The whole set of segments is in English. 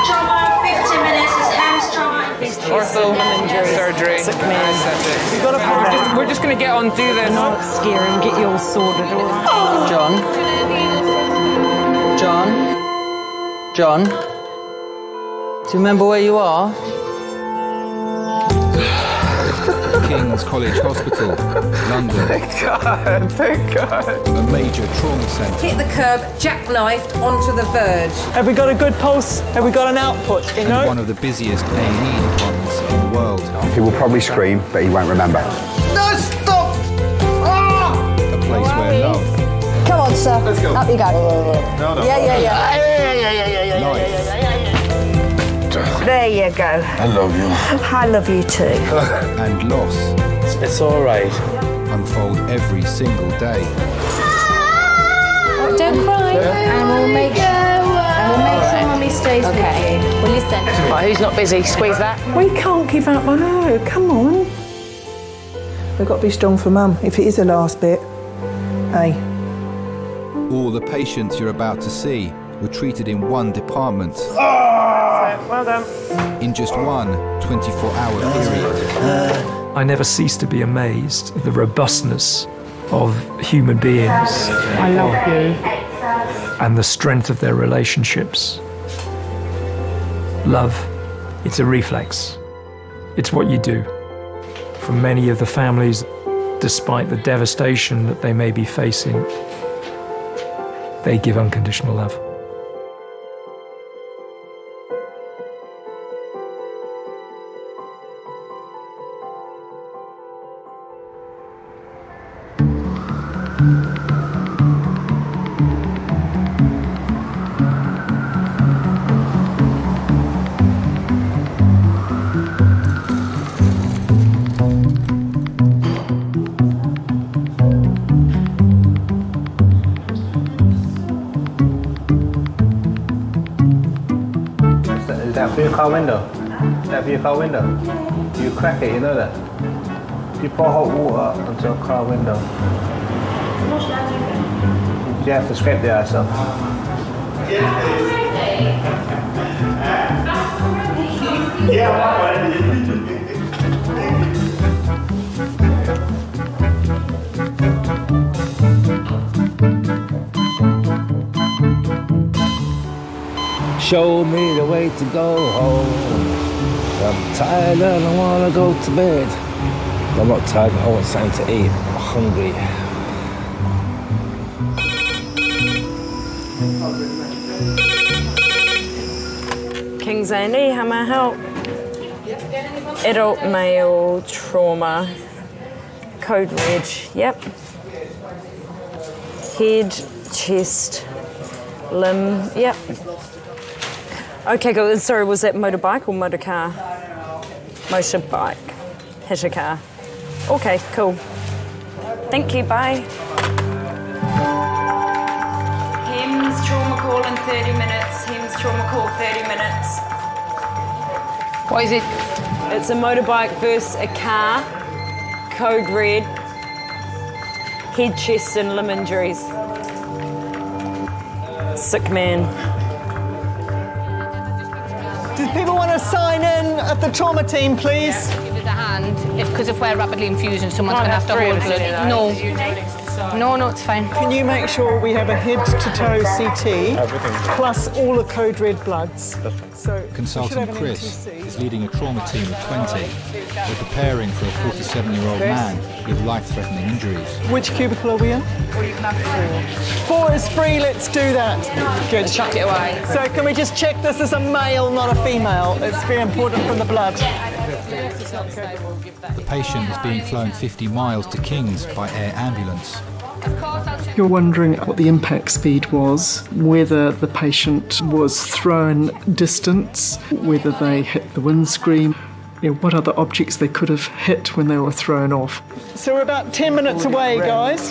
Trauma, 15 minutes is hamstring. Ortho, surgery, anesthetic. You've got to we're just going to get on, do this. Not scare and get you all sorted, all right? Oh. John? Do you remember where you are? King's College Hospital, London. Thank God. A major trauma centre. Hit the curb, jackknifed onto the verge. Have we got a good pulse? Have we got an output? You know? One of the busiest A&E departments in the world. He will probably scream, but he won't remember. No, stop! Ah! A place where love. Come on, sir. Let's go. Up you go. No. Yeah. Life. There you go. I love you. I love you too. And loss. It's all right. Unfold every single day. Don't cry. And we'll make sure Mummy stays with you. Well, listen. Right, who's not busy? Squeeze that. We can't give up on her. Come on. We've got to be strong for Mum, if it is the last bit. Hey. All the patients you're about to see were treated in one department. Well done. In just one 24-hour period. I never cease to be amazed at the robustness of human beings. I love you. And the strength of their relationships. Love, it's a reflex. It's what you do. For many of the families, despite the devastation that they may be facing, they give unconditional love. Is that for your car window? Is that for your car window? You crack it, you know that? You pour hot water onto a car window. You have to scrape the ice off. Show me the way to go home. I'm tired and I want to go to bed. I'm not tired, I want something to eat. I'm hungry. King's A&E, how may I help? Adult male trauma. Code reg, yep. Head, chest, limb, yep. Okay, good. Sorry, was that motorbike or motor car? Motorbike. Hit a car. Okay, cool. Thank you, bye. HEMS trauma call in 30 minutes. HEMS trauma call 30 minutes. What is it? It's a motorbike versus a car. Code red. Head, chest and limb injuries. Sick man. Do people want to sign in at the trauma team, please? Yeah, give us a hand. Because if we're rapidly infusing, someone's going to have to hold blood. No, it's fine. Can you make sure we have a head-to-toe CT plus all the code red bloods? So Consultant Chris is leading a trauma team of 20. They're preparing for a 47-year-old man with life-threatening injuries. Which cubicle are we in? Or you can have 4. 4 is free, let's do that. Good. Chuck it away. So can we just check this is a male, not a female? It's very important from the blood. The patient is being flown 50 miles to King's by air ambulance. You're wondering what the impact speed was, whether the patient was thrown distance, whether they hit the windscreen, what other objects they could have hit when they were thrown off. So we're about 10 minutes away, guys.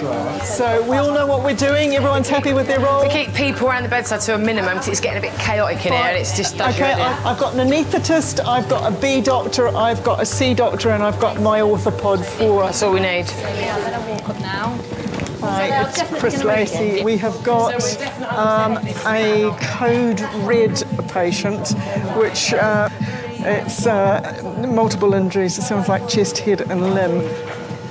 So we all know what we're doing. Everyone's happy with their role. We keep people around the bedside to a minimum because it's getting a bit chaotic in here and it's just... Okay, I've got an anaesthetist, I've got a B doctor, I've got a C doctor and I've got my orthopod for us. That's all we need. I'm going to walk up now. Hi, it's Chris Lacey. We have got a code red patient, which it's multiple injuries. It sounds like chest, head and limb.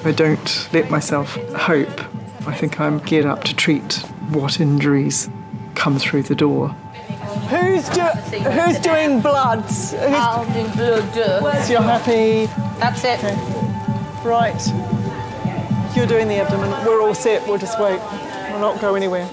I don't let myself hope. I think I'm geared up to treat what injuries come through the door. Who's doing bloods? I'll do blood. So you're happy? That's it. Okay. Right. You're doing the abdomen. We're all set. We'll just wait. We'll not go anywhere.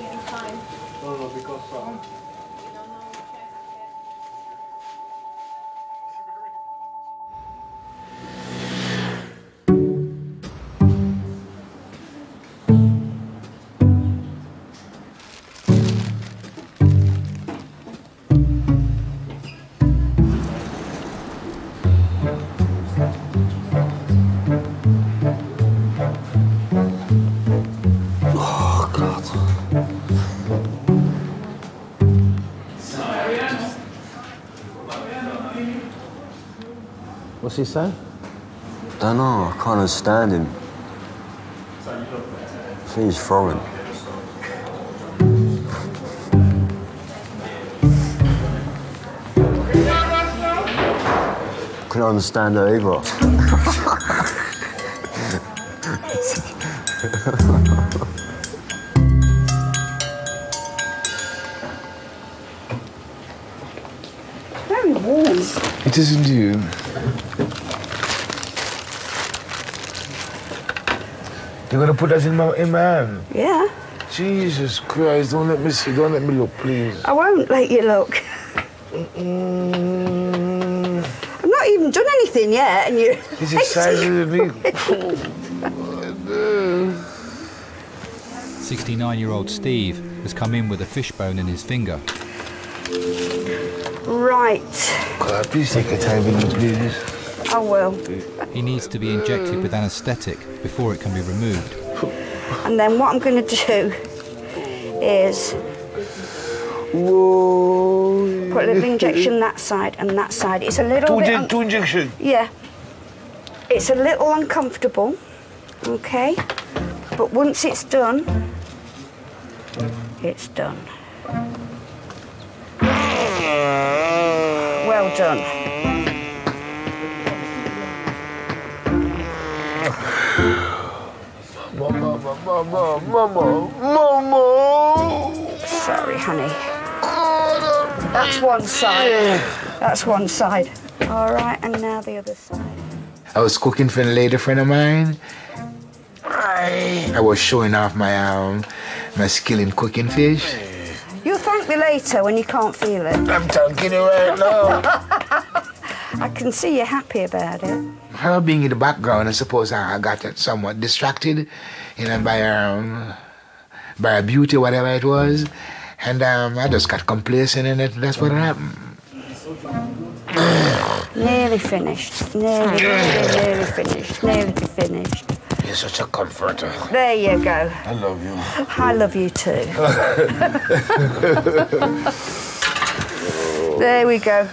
What's he saying? Don't know, I can't understand him. I think he's foreign. Couldn't understand her either. Very warm. It isn't you. You're gonna put that in my hand? Yeah. Jesus Christ, don't let me see, don't let me look, please. I won't let you look. I've not even done anything yet, and you're... He's excited with me. 69-year-old Steve has come in with a fishbone in his finger. Right. God, please take your time with me, please. I will. He needs to be injected with anaesthetic before it can be removed. And then what I'm going to do is put a little injection that side and that side. It's a little bit... Two injections? Yeah. It's a little uncomfortable, okay? But once it's done, it's done. Well done. Mama. Sorry, honey. That's one side. That's one side. All right, and now the other side. I was cooking for a lady friend of mine. I was showing off my skill in cooking fish. You'll thank me later when you can't feel it. I'm thanking you right now. I can see you're happy about it. Her being in the background, I suppose I got somewhat distracted, you know, by her beauty, whatever it was, and I just got complacent in it. That's what happened. Nearly finished. Nearly finished. Nearly finished. You're such a comforter. There you go. I love you. I love you too. There we go.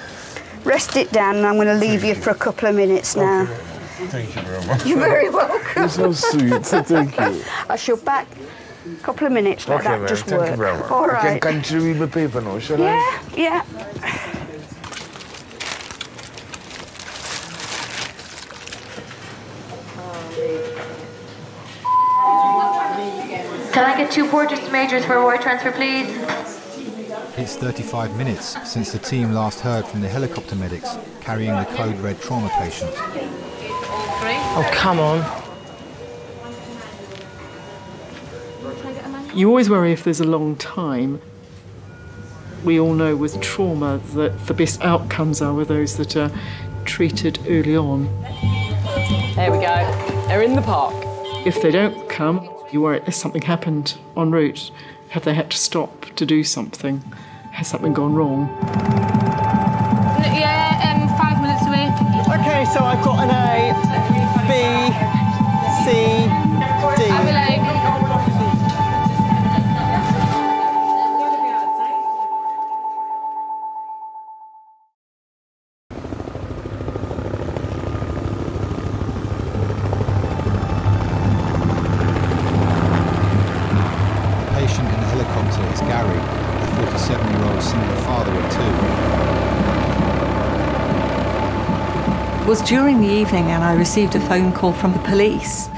Rest it down, and I'm going to leave you for a couple of minutes now. Okay. Thank you very much. You're very welcome. You're so sweet. Thank you. I shall back a couple of minutes. Let that just Thank work. you very much. All right. I can continue read my paper now, shall I? Yeah. Can I get 2 porters to majors for a ward transfer, please? It's 35 minutes since the team last heard from the helicopter medics carrying the code red trauma patient. Oh, come on. You always worry if there's a long time. We all know with trauma that the best outcomes are with those that are treated early on. There we go. They're in the park. If they don't come, you worry if something happened en route. Have they had to stop to do something? Has something gone wrong? Yeah, 5 minutes away. Okay, so I've got an A, B, C, D. I'll be like... helicopter is Gary, a 47-year-old single father of 2. It was during the evening and I received a phone call from the police,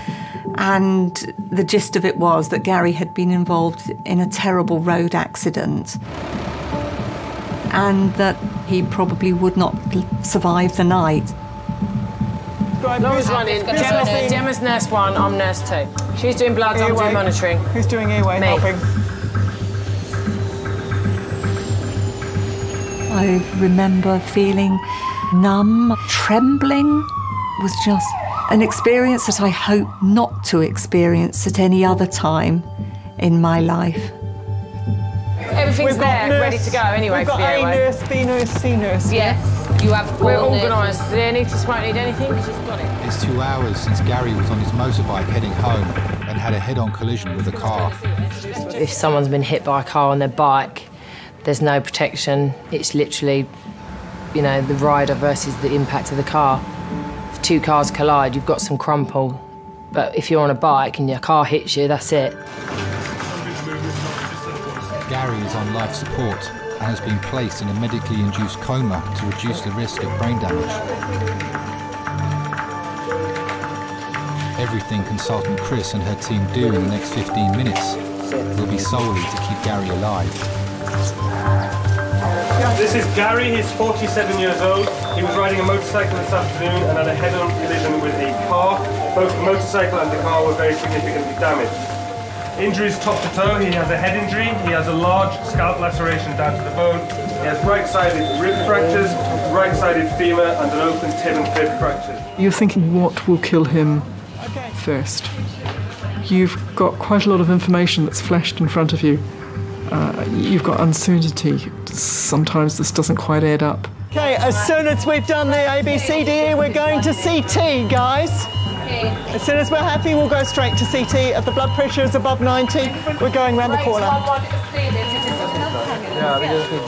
and the gist of it was that Gary had been involved in a terrible road accident and that he probably would not survive the night. Laura's running. Gemma's nurse 1, I'm nurse 2. She's doing bloods, I'm doing monitoring. Who's doing airway helping? I remember feeling numb, trembling. It was just an experience that I hope not to experience at any other time in my life. Everything's there, ready to go anyway. We've got for the A airway. nurse, B nurse, C nurse. Yes, you have. We're organised. Does Anita Smart need anything? She's got it. It's 2 hours since Gary was on his motorbike heading home and had a head-on collision with a car. If someone's been hit by a car on their bike, there's no protection. It's literally, you know, the rider versus the impact of the car. If 2 cars collide, you've got some crumple. But if you're on a bike and your car hits you, that's it. Gary is on life support and has been placed in a medically induced coma to reduce the risk of brain damage. Everything consultant Chris and her team do in the next 15 minutes will be solely to keep Gary alive. This is Gary, he's 47 years old. He was riding a motorcycle this afternoon and had a head-on collision with a car. Both the motorcycle and the car were very significantly damaged. Injuries top to toe. He has a head injury, he has a large scalp laceration down to the bone, he has right-sided rib fractures, right-sided femur and an open tib and fib fracture. You're thinking what will kill him first. You've got quite a lot of information that's flashed in front of you. You've got uncertainty. Sometimes this doesn't quite add up. Okay, as soon as we've done the ABCDE, we're going to CT, guys. As soon as we're happy, we'll go straight to CT. If the blood pressure is above 90, we're going round the corner.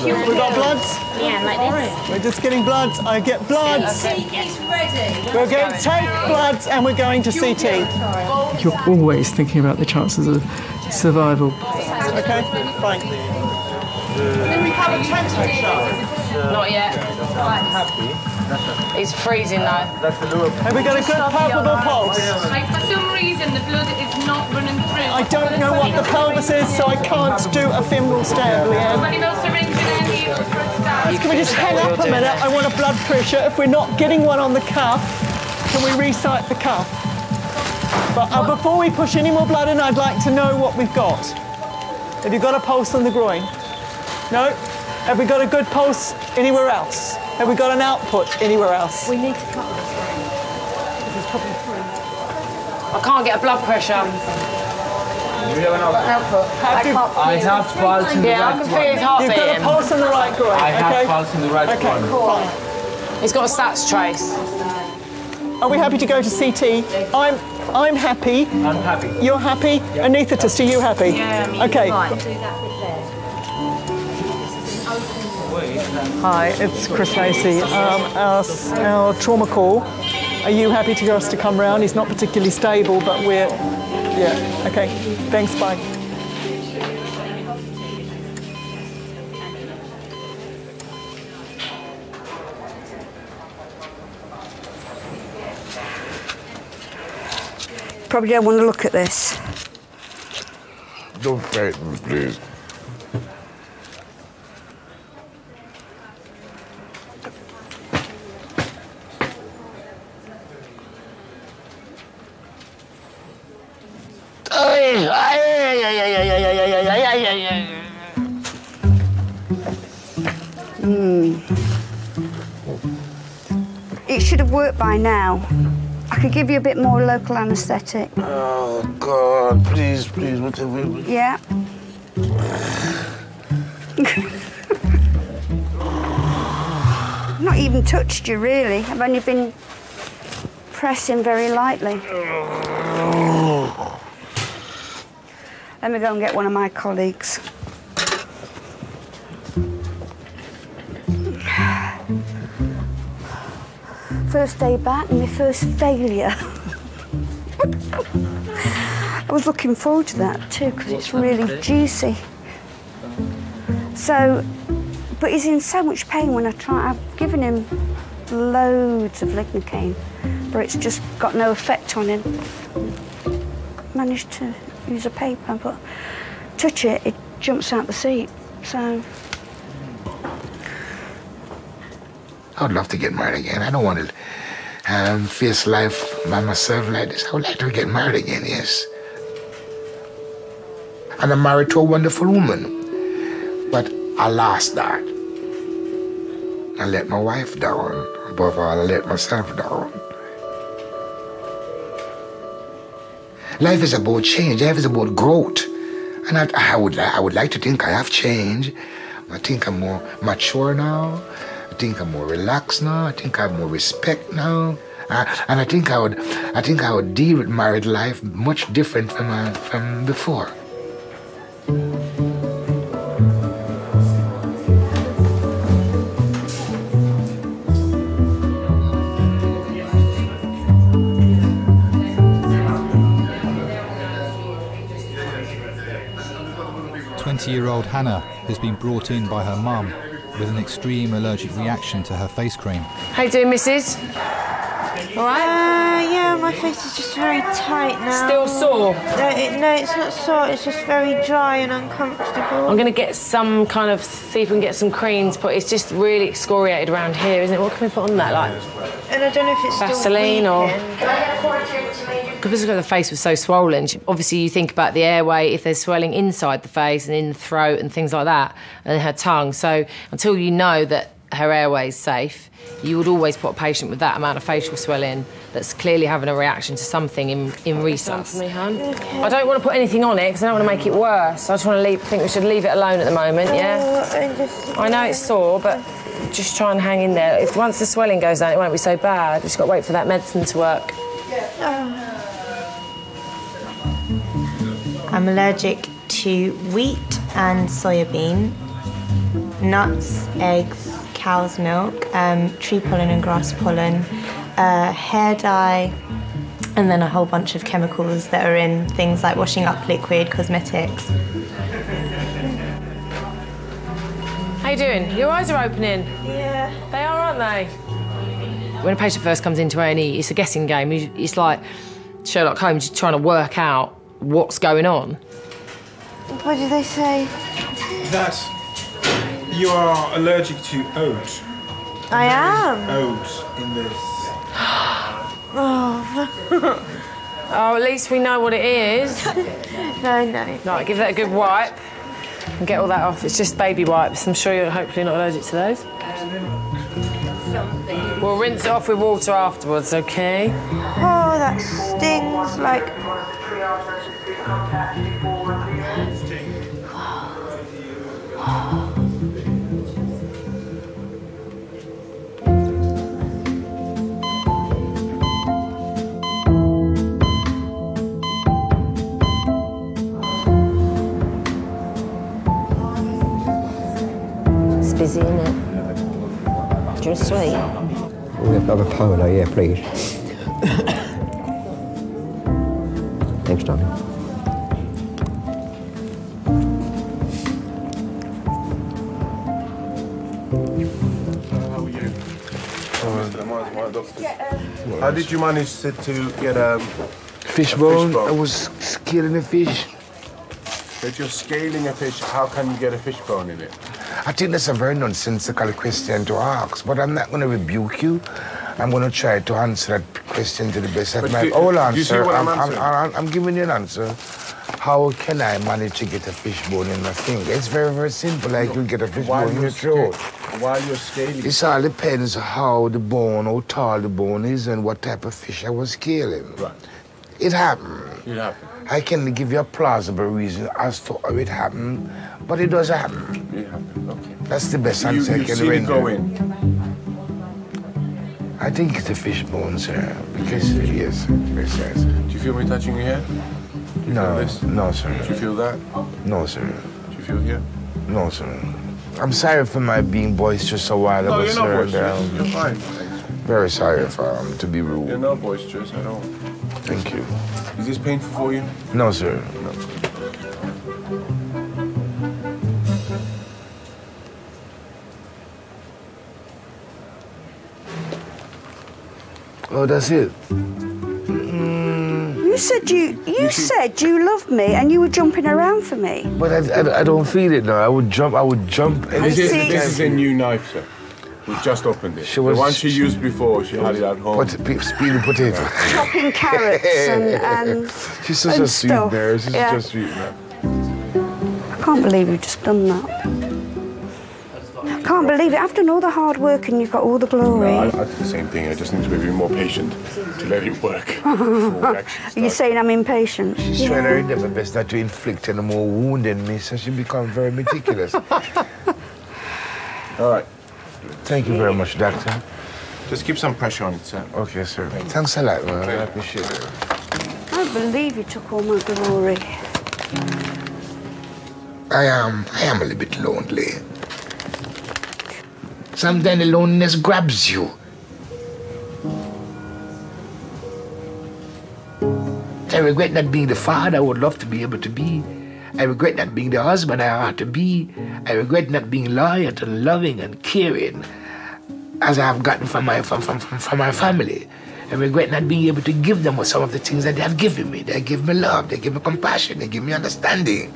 We've got bloods? Yeah, like this. We're just getting bloods. I get bloods. We're going to take bloods and we're going to CT. You're always thinking about the chances of survival. Okay, fine. Did we have a temperature? Not yet. It's freezing though. Have we got a good palpable pulse? Like for some reason the blood is not running through. I don't know what the pelvis is, so I can't do a femoral stab, Leanne. Can we just hang up a minute? I want a blood pressure. If we're not getting one on the cuff, can we recite the cuff? But before we push any more blood in, I'd like to know what we've got. Have you got a pulse on the groin? No? Have we got a good pulse anywhere else? Have we got an output anywhere else? We need to cut this through. This is probably through. I can't get a blood pressure. I have pulse in the right. I can feel his heart beating. You've got a pulse in the right groin. I have pulse in the right groin. Fine. He's got a SATS trace. Are we happy to go to CT? I'm happy. I'm happy. You're happy? Yeah. Anaesthetist, are you happy? Yeah. Okay. Right. Do that bit there. Hi, it's Chris Lacey. Our trauma call. Are you happy to us to come round? He's not particularly stable, but we're... Yeah, okay. Thanks, bye. Probably don't want to look at this. Don't frighten me, please. It should have worked by now. I could give you a bit more local anaesthetic. Oh, God, please, please, whatever. Yeah. I've not even touched you, really. I've only been pressing very lightly. Let me go and get one of my colleagues. First day back and my first failure. I was looking forward to that too because it's really juicy. So, but he's in so much pain when I try. I've given him loads of lignocaine, but it's just got no effect on him. Managed to use a paper, but touch it, it jumps out the seat. So I'd love to get married again. I don't want to face life by myself like this. I would like to get married again, yes. And I'm married to a wonderful woman. But I lost that. I let my wife down. Above all, I let myself down. Life is about change. Life is about growth. And I would like to think I have changed. I think I'm more mature now. I think I'm more relaxed now. I think I have more respect now. And I think I would deal with married life much different from before. Year-old Hannah has been brought in by her mum with an extreme allergic reaction to her face cream. How you doing, missus? All right? Yeah, my face is just very tight now. Still sore? No, it's not sore. It's just very dry and uncomfortable. I'm going to get some kind of, see if we can get some creams, but it's just really excoriated around here, isn't it? What can we put on that, like? And I don't know if it's Vaseline still or... Because the face was so swollen, obviously you think about the airway, if there's swelling inside the face and in the throat and things like that, and her tongue. So until you know that her airway is safe, you would always put a patient with that amount of facial swelling that's clearly having a reaction to something in resus. For me, hon. Okay. I don't want to put anything on it because I don't want to make it worse. I just want to think we should leave it alone at the moment, yeah? I know it's sore, but just try and hang in there. If once the swelling goes down, it won't be so bad. We've just got to wait for that medicine to work. I'm allergic to wheat and soybean, nuts, eggs, cow's milk, tree pollen and grass pollen, hair dye, and then a whole bunch of chemicals that are in things like washing up liquid, cosmetics. How you doing? Your eyes are opening. Yeah. They are, aren't they? When a patient first comes into A&E, it's a guessing game. It's like Sherlock Holmes trying to work out what's going on. What did they say? That you are allergic to oat. I am. Oat in this. Oh. Oh, at least we know what it is. No. Right, give that a good wipe and get all that off. It's just baby wipes. I'm sure you're hopefully not allergic to those. We'll rinse it off with water afterwards, okay? Oh, that stings like... It's busy, isn't it? Do you want a sweet? We'll have a polo, yeah, please. Thanks, darling. How did you manage to get a fishbone? I was scaling a fish. If you're scaling a fish, how can you get a fishbone in it? I think that's a very nonsensical question to ask, but I'm not going to rebuke you. I'm going to try to answer that question to the best of my... Hold on, sir. I'm giving you an answer. How can I manage to get a fishbone in my finger? It's very, very simple. Like you get a fishbone in your throat. While you're scaling? It all depends how the bone, how tall the bone is and what type of fish I was scaling. Right. It happened. It happened. I can give you a plausible reason as to how it happened, but it does happen. It happened, okay. That's the best answer I can render. Go in. I think it's a fishbone, sir, because, yes. Do you feel me touching your head? No, sir. Do you feel that? No, sir. Do you feel here? No, sir. I'm sorry for my being boisterous a while ago, you're sir. not boisterous. You're fine. Very sorry for to be rude. You're not boisterous at all. Thank you. Is this painful for you? No, sir. No. Oh, that's it. You said you loved me and you were jumping around for me. But I don't feel it now. I would jump. This is a new knife, sir. We just opened it. The one she used before, she had it at home. Peeling potatoes. Chopping carrots and She's such a sweet stuff. bear. She's Yeah. just sweet, man. I can't believe you've just done that. I can't believe it. I've done all the hard work and you've got all the glory. No, I did the same thing. I just need to be more patient to let it work. Are you saying I'm impatient? She's trying her endeavor best not to inflict any more wound in me, so she becomes very meticulous. All right. Thank you very much, Doctor. Just keep some pressure on it, sir. Okay, sir. Thanks a lot, man. I appreciate it. I believe you took all my glory. I am a little bit lonely. Sometimes the loneliness grabs you. I regret not being the father I would love to be able to be. I regret not being the husband I ought to be. I regret not being loyal and loving and caring as I have gotten from my family. I regret not being able to give them some of the things that they have given me. They give me love, they give me compassion, they give me understanding.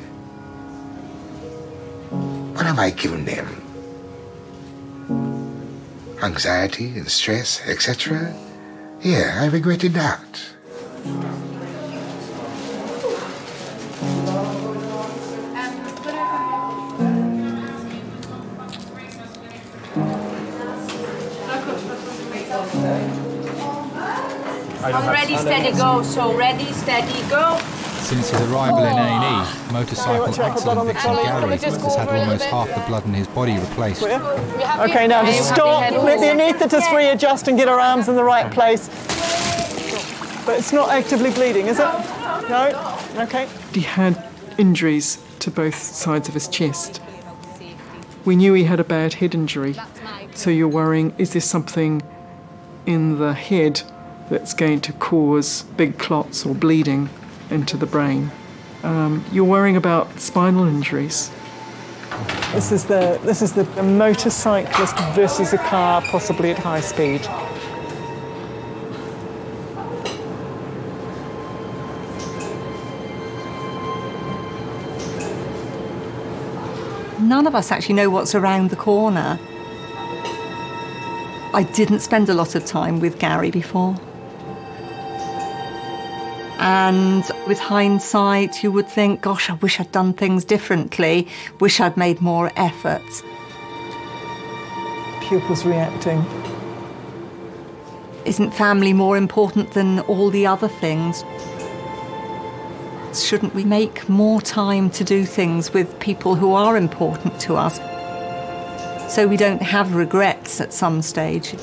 What have I given them? Anxiety and stress, etc. Yeah, I regretted that. I'm ready, steady, go. So ready, steady, go. Since his arrival in A&E, motorcycle accident victim Gary has had almost half the blood in his body replaced. Okay, now just stop. Let the anaesthetist readjust and get her arms in the right place. But it's not actively bleeding, is it? No? Okay. He had injuries to both sides of his chest. We knew he had a bad head injury, so you're worrying, is there something in the head that's going to cause big clots or bleeding into the brain? You're worrying about spinal injuries. This is the motorcyclist versus a car, possibly at high speed. None of us actually know what's around the corner. I didn't spend a lot of time with Gary before. And with hindsight, you would think, gosh, I wish I'd done things differently, wish I'd made more efforts. Pupils reacting. Isn't family more important than all the other things? Shouldn't we make more time to do things with people who are important to us so we don't have regrets at some stage?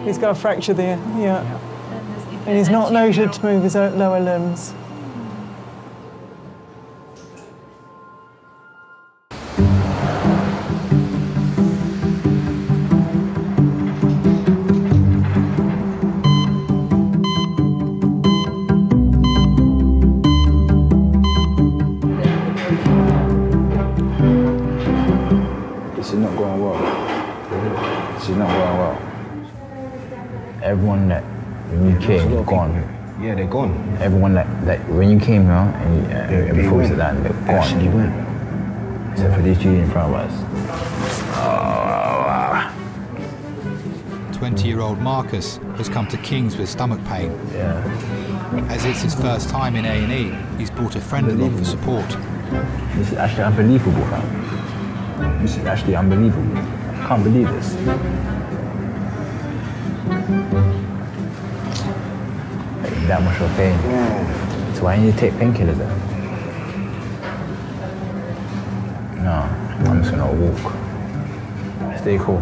He's got a fracture there, yeah. And he's not noted to move his lower limbs. This is not going well. This is not going well. Everyone that when you came, gone. Yeah, they're gone. Everyone that when you came here and before we sat down, they're gone. Actually went. Except for these two in front of us. 20-year-old Marcus has come to King's with stomach pain. Yeah. As it's his first time in A&E, he's brought a friend along for support. This is actually unbelievable, fam. This is actually unbelievable. I can't believe this. Like, that much of pain. So why need to take painkillers then? No, I'm just gonna walk. Stay cool.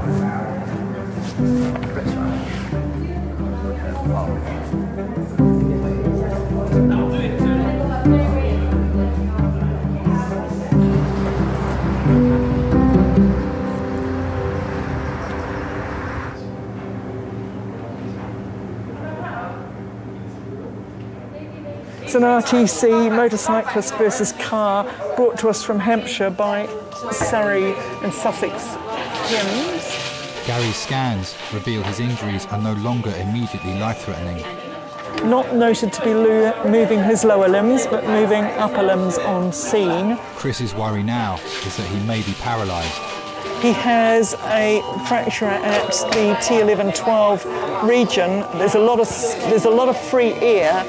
It's an RTC, motorcyclist versus car, brought to us from Hampshire by Surrey and Sussex limbs. Gary's scans reveal his injuries are no longer immediately life-threatening. Not noted to be moving his lower limbs, but moving upper limbs on scene. Chris's worry now is that he may be paralysed. He has a fracture at the T11-12 region. There's a lot of free air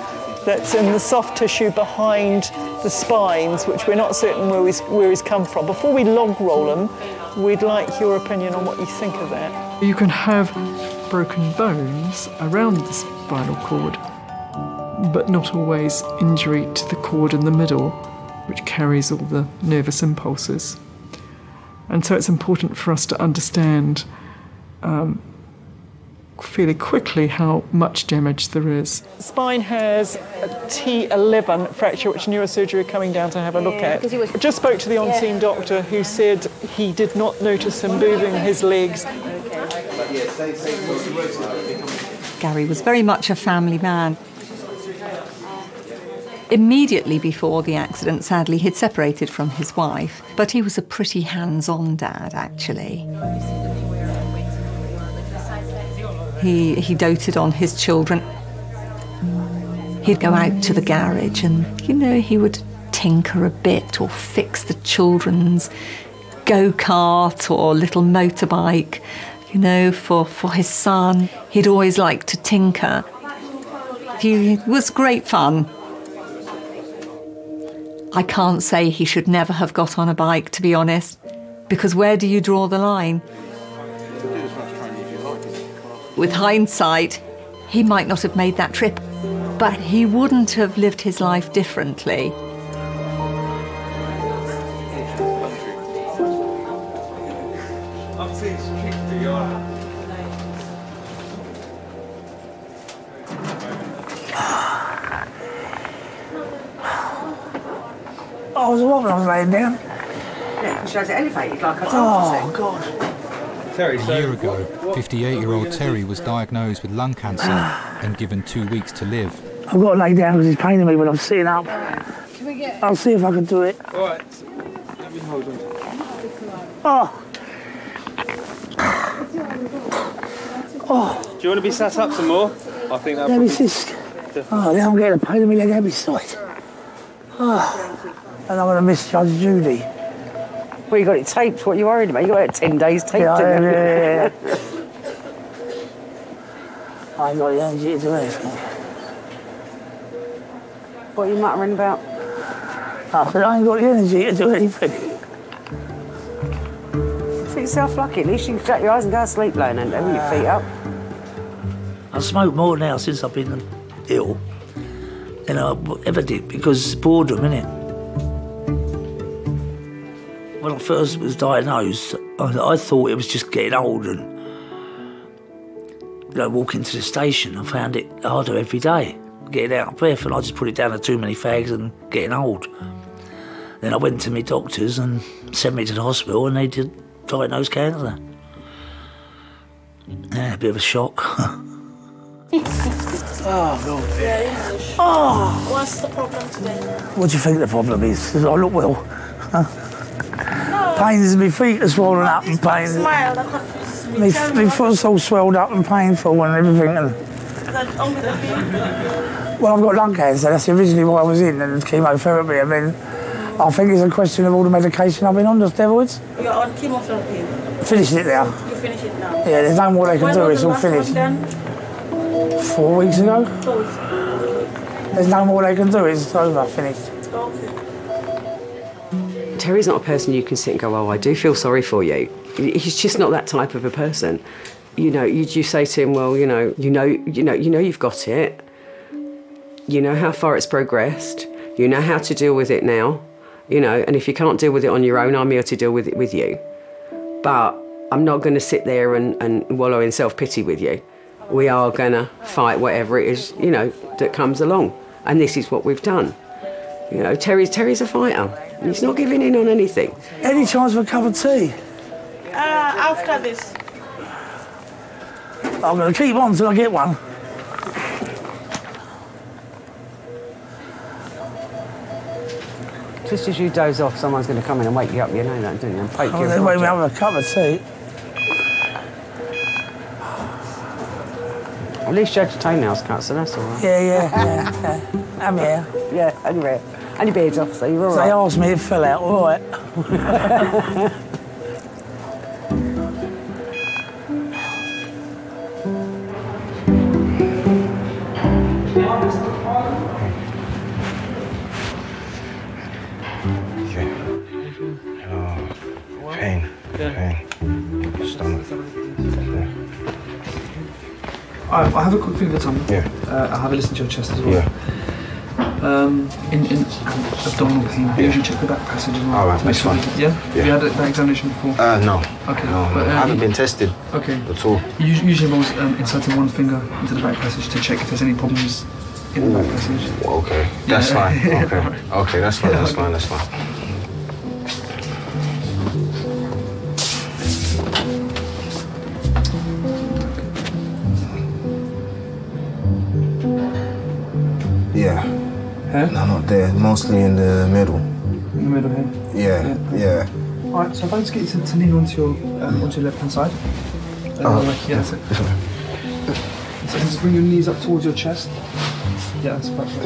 that's in the soft tissue behind the spines, which we're not certain where he's come from. Before we log roll him, we'd like your opinion on what you think of that. You can have broken bones around the spinal cord, but not always injury to the cord in the middle, which carries all the nervous impulses. And so it's important for us to understand fairly quickly how much damage there is. The spine has a T11 fracture, which neurosurgery are coming down to have a look at. I just spoke to the on-scene doctor who said he did not notice him moving his legs. Gary was very much a family man. Immediately before the accident, sadly, he'd separated from his wife, but he was a pretty hands-on dad, actually. He doted on his children. He'd go out to the garage and, you know, he would tinker a bit or fix the children's go-kart or little motorbike, you know, for his son. He'd always liked to tinker. He was great fun. I can't say he should never have got on a bike, to be honest, because where do you draw the line? With hindsight, he might not have made that trip, but he wouldn't have lived his life differently. I was what when I was laying down? Yeah, because she has it elevated like I told Oh, you. God. A year ago, 58-year-old Terry was diagnosed with lung cancer and given 2 weeks to live. I've got to lay down because it's paining me when I'm sitting up. I'll see if I can do it. All right. Let me hold on. Oh. Oh. Do you want to be sat up some more? I think that. Yeah, it's just. Oh, now I'm getting a pain in my leg every side. Oh. And I'm going to miss Judge Judy. Well, you got it taped. What are you worried about? You got it 10 days taped. Yeah. I ain't got the energy to do anything. What are you muttering about? I said I ain't got the energy to do anything. Think yourself lucky. At least you can shut your eyes and go to sleep laying and with your feet up. I smoke more now since I've been ill than I ever did because it's boredom, innit? When I first was diagnosed, I thought it was just getting old and, you know, walking to the station. I found it harder every day, getting out of breath, and I just put it down to too many fags and getting old. Then I went to my doctors and sent me to the hospital and they did diagnose cancer. Yeah, a bit of a shock. Oh, God. Yeah, Oh! What's the problem today? What do you think the problem is? Does I look well? Pains in my feet are swollen up and pain. Smile, that confuses me. My foot's all swelled up and painful and everything. And well, I've got lung cancer. That's originally what I was in, and chemotherapy. And then I think it's a question of all the medication I've been on, the steroids. You're on chemotherapy. Finished it now. You finish it now. Yeah, there's no more they can When do. was It's the all last finished. one done? 4 weeks ago. 4 weeks ago. There's no more they can do. It's over. Finished. Okay. Terry's not a person you can sit and go, oh, I do feel sorry for you. He's just not that type of a person. You know, you say to him, well, you know you've got it. You know how far it's progressed. You know how to deal with it now. You know, and if you can't deal with it on your own, I'm here to deal with it with you. But I'm not going to sit there and wallow in self-pity with you. We are going to fight whatever it is, you know, that comes along. And this is what we've done. You know, Terry's a fighter. He's not giving in on anything. Any chance for a cup of tea? After this. I'm going to keep on till I get one. Just as you doze off, someone's going to come in and wake you up. You know that, don't you? And poke you. They wake me up with a cup of tea. At least you had your toenails cut, so that's all right. Yeah. I'm here. Yeah, anyway. And your beard's off, so you're all right. They asked me if it fell out, all right. Pain. Stomach. I'll have a quick thing for Tom. Yeah. I'll have a listen to your chest as well. Yeah. In abdominal pain, I usually check the back passage as well. All right, that's fine. Yeah? Have you had that examination before? No. Okay. No, But, I haven't been tested okay. at all. It usually involves inserting one finger into the back passage to check if there's any problems in the back passage. Okay, that's fine. Okay, okay, that's fine. That's fine. That's fine. Yeah. Huh? No, not there. Mostly in the middle. In the middle here? Yeah. All right, so if I just get you to lean onto your left-hand side. Yeah, that's it. So just bring your knees up towards your chest. Yeah, that's perfect.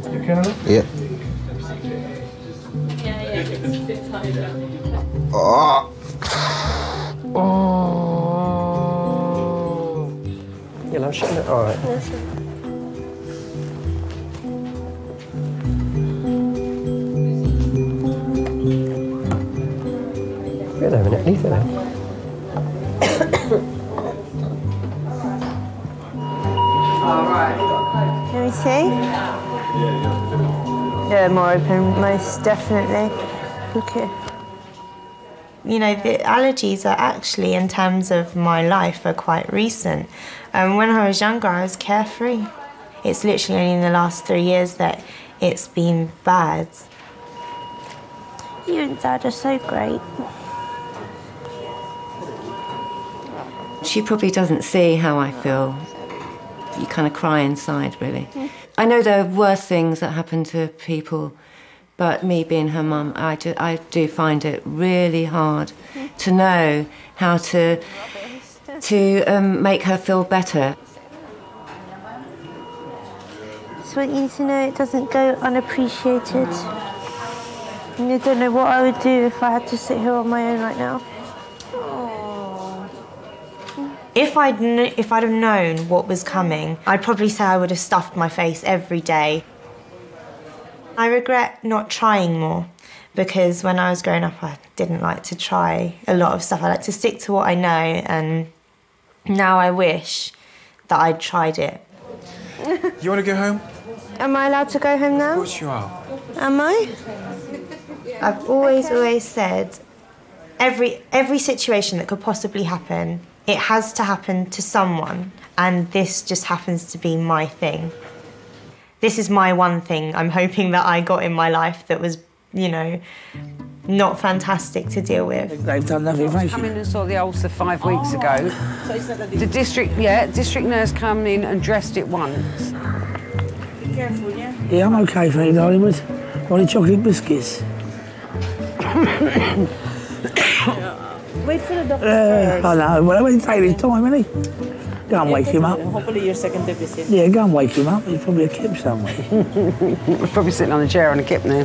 You okay now? Yeah. Oh. You know, shut it. All right. Good over it, leave it there. Can we see? Yeah, more open, most definitely. Look here. You know, the allergies are actually, in terms of my life, are quite recent. When I was younger, I was carefree. It's literally only in the last 3 years that it's been bad. You and Dad are so great. She probably doesn't see how I feel. You kind of cry inside, really. I know there are worse things that happen to people, but me being her mum, I do find it really hard to know how to make her feel better. Just want you to know it doesn't go unappreciated. And I don't know what I would do if I had to sit here on my own right now. If I'd have known what was coming, I'd probably say I would have stuffed my face every day. I regret not trying more, because when I was growing up, I didn't like to try a lot of stuff. I like to stick to what I know, and now I wish that I'd tried it. You want to go home? Am I allowed to go home now? Of course you are. Am I? I've always said, every situation that could possibly happen, it has to happen to someone, and this just happens to be my thing. This is my one thing I'm hoping that I got in my life that was, you know, not fantastic to deal with. They've done nothing. I come in and saw the ulcer 5 weeks ago. The district nurse came in and dressed it once. Be careful, yeah? Yeah, I'm okay for you, darling, with only chocolate biscuits. Wait for the doctor first. I know, well, I won't take his time, will he? Go and wake him up. Hopefully your second visit. Yeah, go and wake him up. He's probably a kip somewhere. He's probably sitting on a chair on a kip now.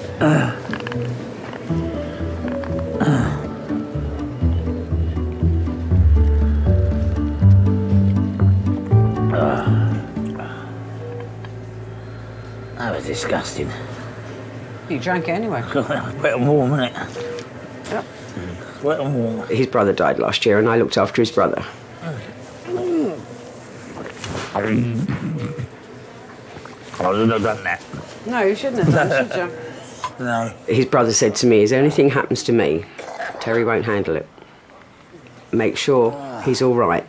That was disgusting. You drank it anyway. Wet and warm, isn't it? Yep. Wet and warm. His brother died last year and I looked after his brother. I shouldn't have done that. No, you shouldn't have done, should you? No. His brother said to me, if anything happens to me, Terry won't handle it. Make sure he's all right.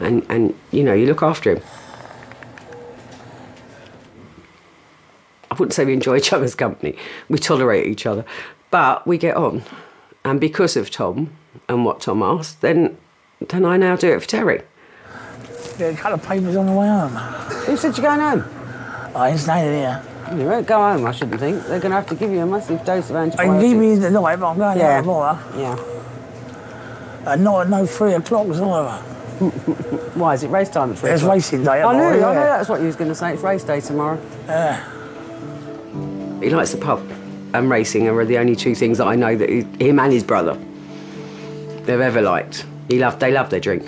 And you know, you look after him. I wouldn't say we enjoy each other's company. We tolerate each other. But we get on. And because of Tom and what Tom asked, then I now do it for Terry. Yeah, a couple of papers on the way home. Who said you're going home? I ain't staying here. You won't go home, I shouldn't think. They're going to have to give you a massive dose of antibiotics. I can give you the night, but I'm going out tomorrow. Yeah. No 3 o'clock either. Why, is it race time at 3 It's o'clock? racing day I tomorrow, know, yeah. that's what you was going to say. It's race day tomorrow. Yeah. He likes the pub and racing are the only 2 things that I know that him and his brother they've ever liked. They love their drink,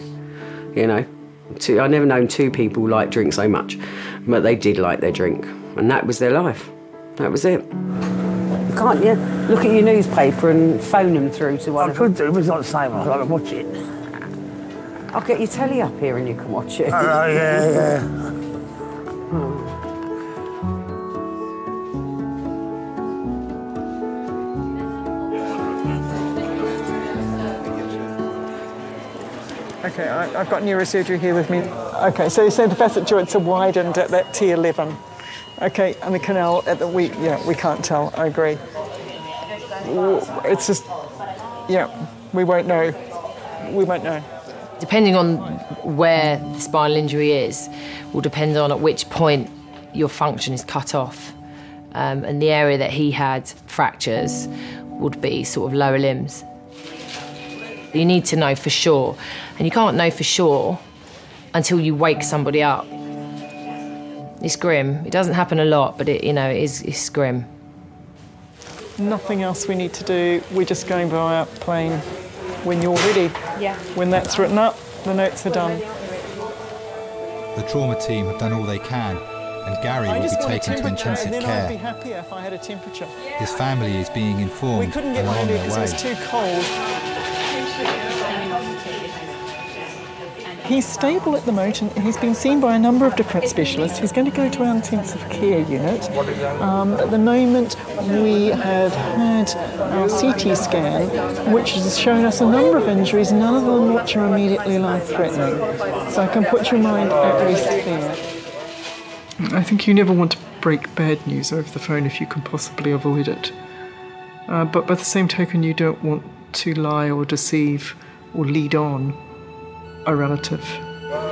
you know. I've never known 2 people like drink so much, but they did like their drink, and that was their life. That was it. Can't you look at your newspaper and phone them through to one? I could do, but it's not the same. I can watch it. I'll get your telly up here and you can watch it. Oh, yeah. Okay, I've got neurosurgery here with me. Okay, so you said the facet joints are widened at that T11. Okay, and the canal at the we can't tell. I agree. It's just, we won't know. We won't know. Depending on where the spinal injury is, will depend on at which point your function is cut off. And the area that he had fractures would be sort of lower limbs. You need to know for sure, and you can't know for sure until you wake somebody up. It's grim. It doesn't happen a lot, but it's grim. Nothing else we need to do. We're just going by our plane. When you're ready, when that's written up, the notes are done. The trauma team have done all they can, and Gary will be taken to intensive I'd be care. happier if I had a temperature. His family is being We informed couldn't and get are one on because their it was way. too cold. He's stable at the moment. He's been seen by a number of different specialists. He's going to go to our intensive care unit. At the moment, we have had our CT scan, which has shown us a number of injuries, none of them which are immediately life-threatening. So I can put your mind at rest there. I think you never want to break bad news over the phone if you can possibly avoid it. But by the same token, you don't want to lie or deceive or lead on a relative.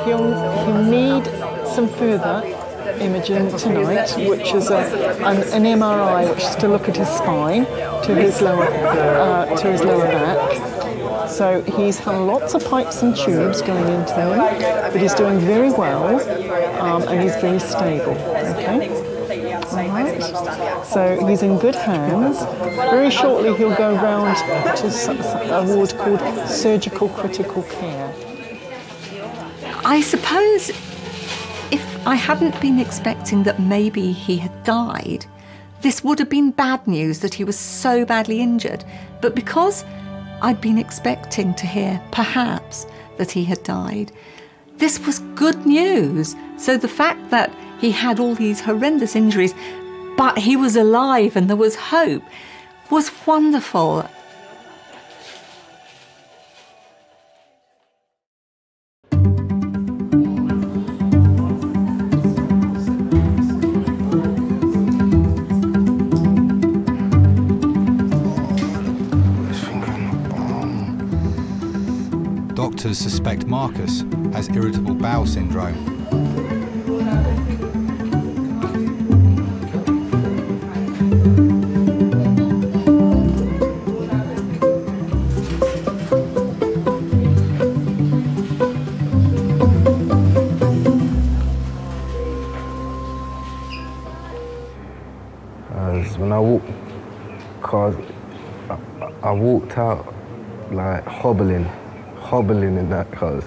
He'll need some further imaging tonight, which is an MRI, which is to look at his spine, to his lower back. So he's had lots of pipes and tubes going into him, but he's doing very well, and he's very stable. Okay. All right. So he's in good hands. Very shortly he'll go round to a ward called surgical critical care. I suppose if I hadn't been expecting that maybe he had died, this would have been bad news that he was so badly injured. But because I'd been expecting to hear, perhaps, that he had died, this was good news. So the fact that he had all these horrendous injuries, but he was alive and there was hope, was wonderful. Doctors suspect Marcus has irritable bowel syndrome. When I walked, cause I walked out like hobbling in that, cause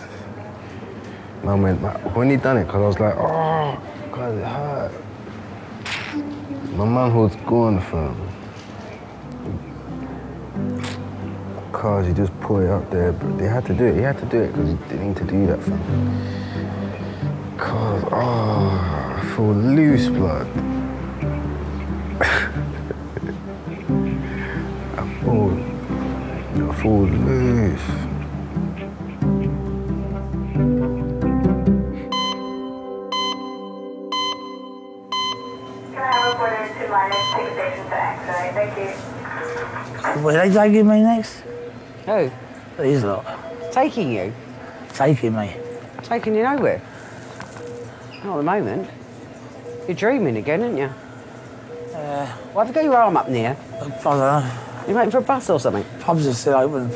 I went, when he done it, cause I was like, oh, cause it hurt. My mum was gone from, cause he just put it up there, but they had to do it. He had to do it because he didn't need to do that for me. Cause, I feel loose blood. I feel loose. Were they taking me next? Who? These lot. Taking you? Taking me. Taking you nowhere? Not at the moment. You're dreaming again, aren't you? Why have you got your arm up near? I don't know. You waiting for a bus or something? Pubs are still open.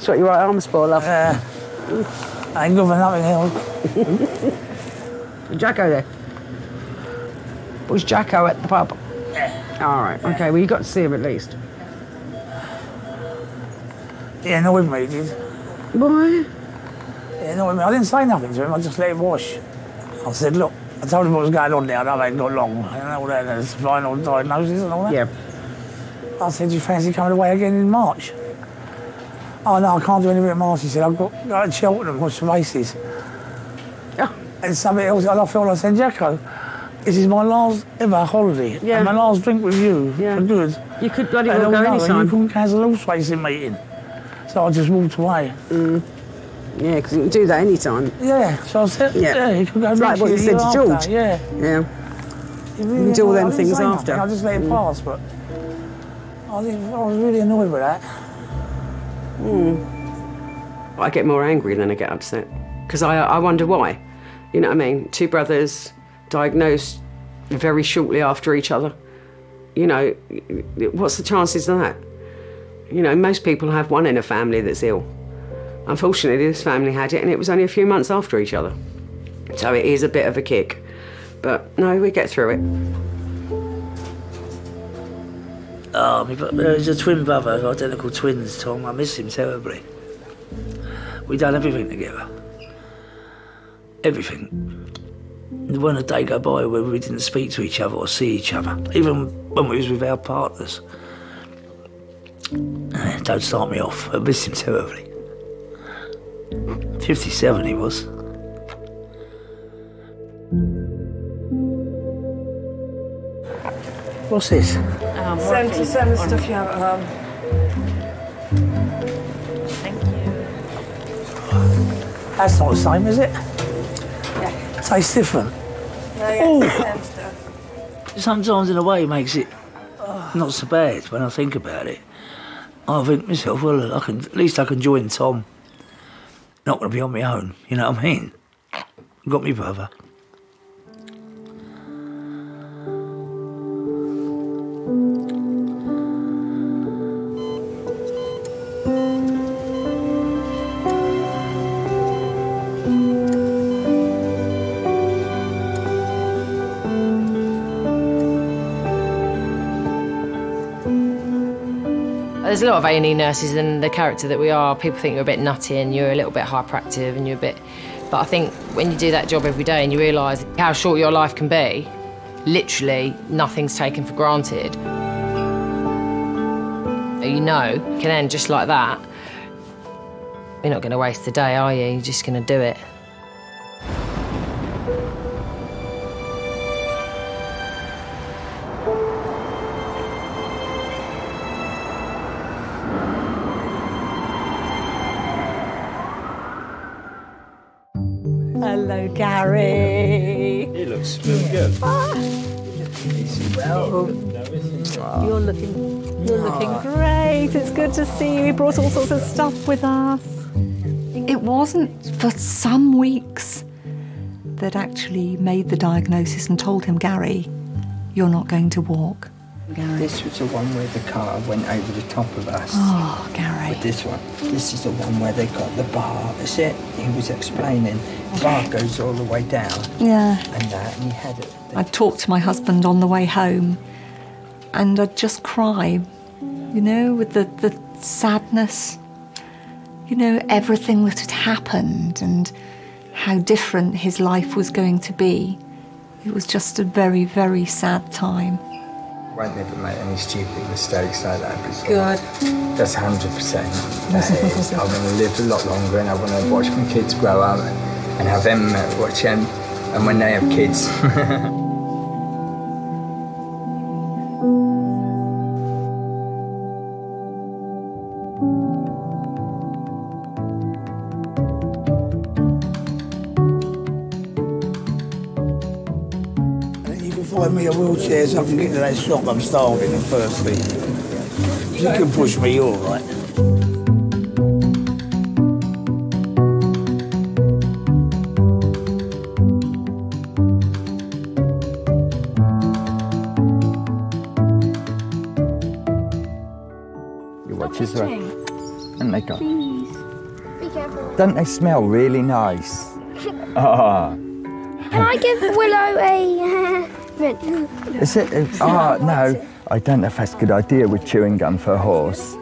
That's what your right arm's for, love. I ain't good for nothing else. Jacko there? Was Jacko at the pub? Yeah. All right, okay, well, you got to see him at least. Yeah, annoyed me, he did. Why? Yeah, annoyed me. I didn't say nothing to him, I just let him wash. I said, look, I told him what was going on there, I know they ain't got long. And all that, there's final diagnosis and all that. Yeah. I said, do you fancy coming away again in March? Oh, no, I can't do anything in March. He said, I've got to go to Cheltenham, watch the races. Yeah. And something else, and I said, Jacko, this is my last ever holiday. Yeah. And my last drink with you, for good. You could bloody well And go no, anytime. you couldn't cancel a horse racing meeting. So I just walked away. Yeah, because you can do that anytime. Yeah, so I said, you could go it's like what you said to George. Yeah. Yeah. You can do all them things after. I just let it pass, but I was really annoyed with that. I get more angry than I get upset. Because I wonder why. You know what I mean? Two brothers diagnosed very shortly after each other. You know, what's the chances of that? You know, most people have one in a family that's ill. Unfortunately, this family had it, and it was only a few months after each other. So it is a bit of a kick. But no, we get through it. Oh, there's a twin brother, identical twins, Tom. I miss him terribly. We done everything together. Everything. There wasn't a day go by where we didn't speak to each other or see each other, even when we was with our partners. Don't start me off. I miss him terribly. 57 he was. What's this? Same stuff you have at home. Thank you. That's not the same, is it? Yeah. Tastes different. No, yeah, it's the same stuff. Sometimes in a way it makes it not so bad when I think about it. I think to myself, well, at least I can join Tom. Not going to be on my own, you know what I mean? Got me brother. There's a lot of A&E nurses, and the character that we are, people think you're a bit nutty and you're a little bit hyperactive and you're a bit... But I think when you do that job every day and you realise how short your life can be, literally nothing's taken for granted. You know, you can end just like that. You're not going to waste the day, are you? You're just going to do it. Hello, Gary. He looks really good. You're looking great. It's good to see you. You brought all sorts of stuff with us. It wasn't for some weeks that actually made the diagnosis and told him, Gary, you're not going to walk. This was the one where the car went over the top of us. Oh, Gary. With this one. This is the one where they got the bar. That's it. He was explaining. The bar goes all the way down. Yeah. And that, and he had it. I talked to my husband on the way home, and I'd just cry, you know, with the sadness, you know, everything that had happened and how different his life was going to be. It was just a very, very sad time. Won't never make any stupid mistakes like that before. Good. That's 100%. That is. I want to live a lot longer, and I want to watch my kids grow up and have them watch them, and when they have kids. Find me a wheelchair so I can get to that shop. I'm starving and thirsty. You can push me, all right. You watch this way. And they go. Please. Don't they smell really nice? Ah. Can I give Willow a mint? Is it? No. I don't know if that's a good idea with chewing gum for a horse.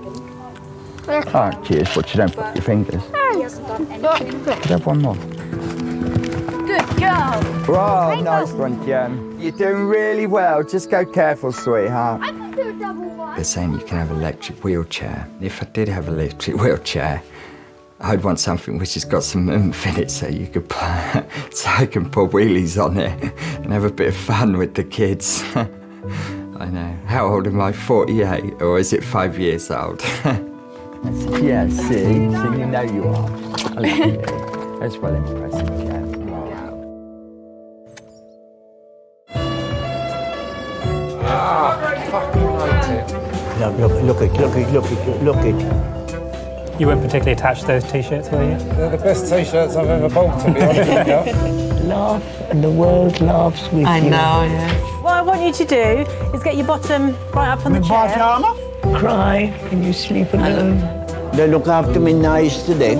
Oh, cheers, but you don't put your fingers. Could have one more. Good girl. Oh, nice one, Jen. You're doing really well. Just go careful, sweetheart. I can do a double one. They're saying you can have an electric wheelchair. If I did have an electric wheelchair, I'd want something which has got some oomph in it so you could so I can pull wheelies on it and have a bit of fun with the kids. I know. How old am I? 48? Or is it 5 years old? Yeah, see? So you know you are. I love you. That's well impressive, yeah. Look it. You weren't particularly attached to those t-shirts, were you? They're the best t-shirts I've ever bought, to be honest with you. Laugh, and the world laughs with you. I know, yes. What I want you to do is get your bottom right up on the chair. Cry, and you sleep alone. They look after me nice today.